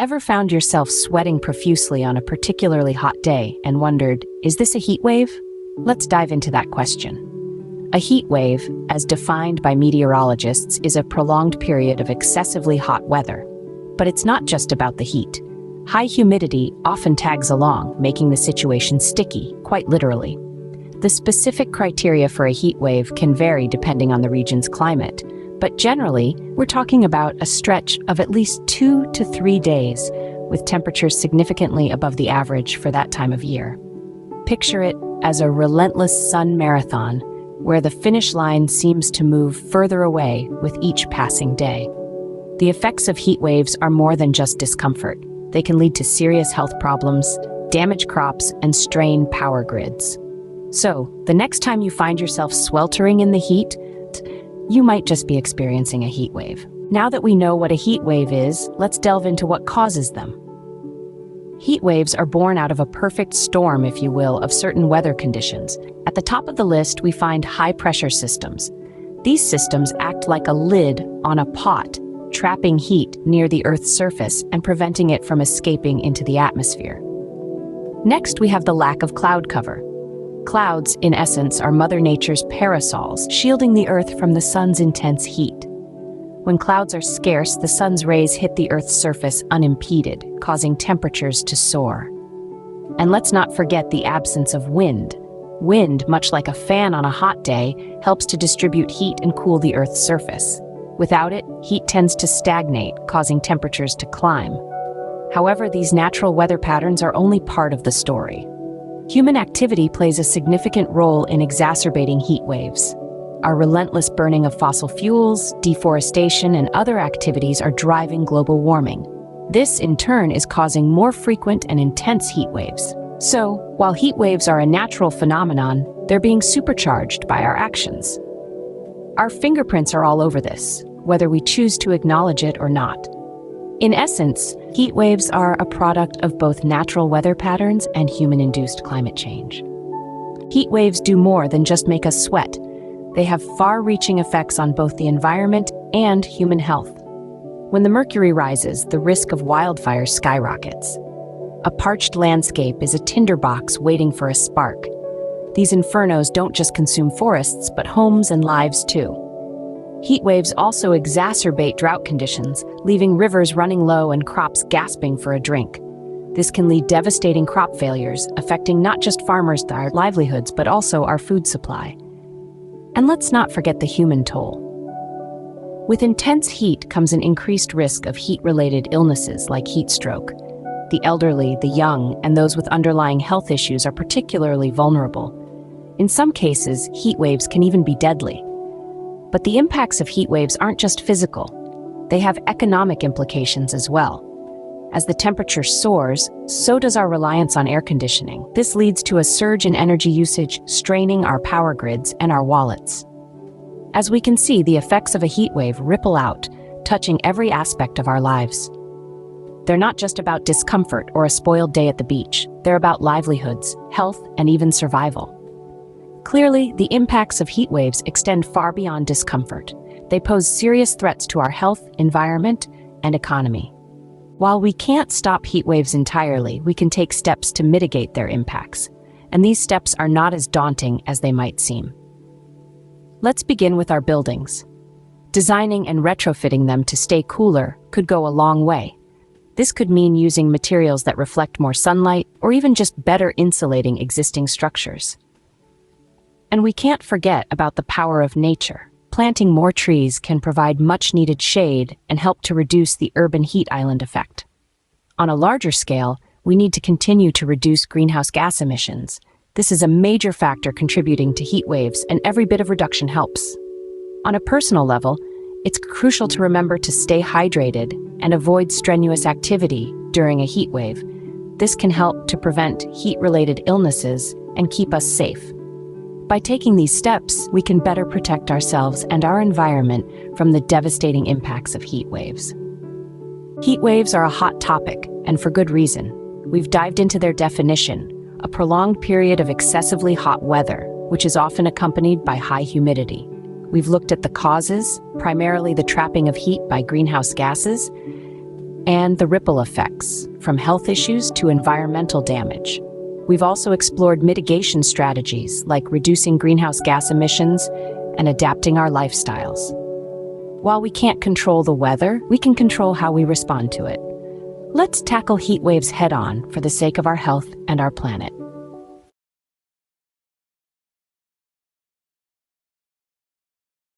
Ever found yourself sweating profusely on a particularly hot day and wondered, is this a heat wave? Let's dive into that question. A heat wave, as defined by meteorologists, is a prolonged period of excessively hot weather. But it's not just about the heat. High humidity often tags along, making the situation sticky, quite literally. The specific criteria for a heat wave can vary depending on the region's climate, but generally, we're talking about a stretch of at least 2 to 3 days, with temperatures significantly above the average for that time of year. Picture it as a relentless sun marathon, where the finish line seems to move further away with each passing day. The effects of heat waves are more than just discomfort. They can lead to serious health problems, damage crops, and strain power grids. So, the next time you find yourself sweltering in the heat, you might just be experiencing a heat wave. Now that we know what a heat wave is, let's delve into what causes them. Heat waves are born out of a perfect storm, if you will, of certain weather conditions. At the top of the list, we find high-pressure systems. These systems act like a lid on a pot, trapping heat near the Earth's surface and preventing it from escaping into the atmosphere. Next, we have the lack of cloud cover. Clouds, in essence, are Mother Nature's parasols, shielding the Earth from the sun's intense heat. When clouds are scarce, the sun's rays hit the Earth's surface unimpeded, causing temperatures to soar. And let's not forget the absence of wind. Wind, much like a fan on a hot day, helps to distribute heat and cool the Earth's surface. Without it, heat tends to stagnate, causing temperatures to climb. However, these natural weather patterns are only part of the story. Human activity plays a significant role in exacerbating heat waves. Our relentless burning of fossil fuels, deforestation, and other activities are driving global warming. This, in turn, is causing more frequent and intense heat waves. So, while heat waves are a natural phenomenon, they're being supercharged by our actions. Our fingerprints are all over this, whether we choose to acknowledge it or not. In essence, heat waves are a product of both natural weather patterns and human-induced climate change. Heat waves do more than just make us sweat. They have far-reaching effects on both the environment and human health. When the mercury rises, the risk of wildfires skyrockets. A parched landscape is a tinderbox waiting for a spark. These infernos don't just consume forests, but homes and lives too. Heat waves also exacerbate drought conditions, leaving rivers running low and crops gasping for a drink. This can lead to devastating crop failures, affecting not just farmers' livelihoods, but also our food supply. And let's not forget the human toll. With intense heat comes an increased risk of heat-related illnesses like heat stroke. The elderly, the young, and those with underlying health issues are particularly vulnerable. In some cases, heat waves can even be deadly. But the impacts of heat waves aren't just physical. They have economic implications as well. As the temperature soars, so does our reliance on air conditioning. This leads to a surge in energy usage, straining our power grids and our wallets. As we can see, the effects of a heat wave ripple out, touching every aspect of our lives. They're not just about discomfort or a spoiled day at the beach. They're about livelihoods, health, and even survival. Clearly, the impacts of heat waves extend far beyond discomfort. They pose serious threats to our health, environment, and economy. While we can't stop heat waves entirely, we can take steps to mitigate their impacts. And these steps are not as daunting as they might seem. Let's begin with our buildings. Designing and retrofitting them to stay cooler could go a long way. This could mean using materials that reflect more sunlight, or even just better insulating existing structures. And we can't forget about the power of nature. Planting more trees can provide much-needed shade and help to reduce the urban heat island effect. On a larger scale, we need to continue to reduce greenhouse gas emissions. This is a major factor contributing to heat waves, and every bit of reduction helps. On a personal level, it's crucial to remember to stay hydrated and avoid strenuous activity during a heat wave. This can help to prevent heat-related illnesses and keep us safe. By taking these steps, we can better protect ourselves and our environment from the devastating impacts of heat waves. Heat waves are a hot topic, and for good reason. We've dived into their definition, a prolonged period of excessively hot weather, which is often accompanied by high humidity. We've looked at the causes, primarily the trapping of heat by greenhouse gases, and the ripple effects, from health issues to environmental damage. We've also explored mitigation strategies like reducing greenhouse gas emissions and adapting our lifestyles. While we can't control the weather, we can control how we respond to it. Let's tackle heat waves head-on for the sake of our health and our planet.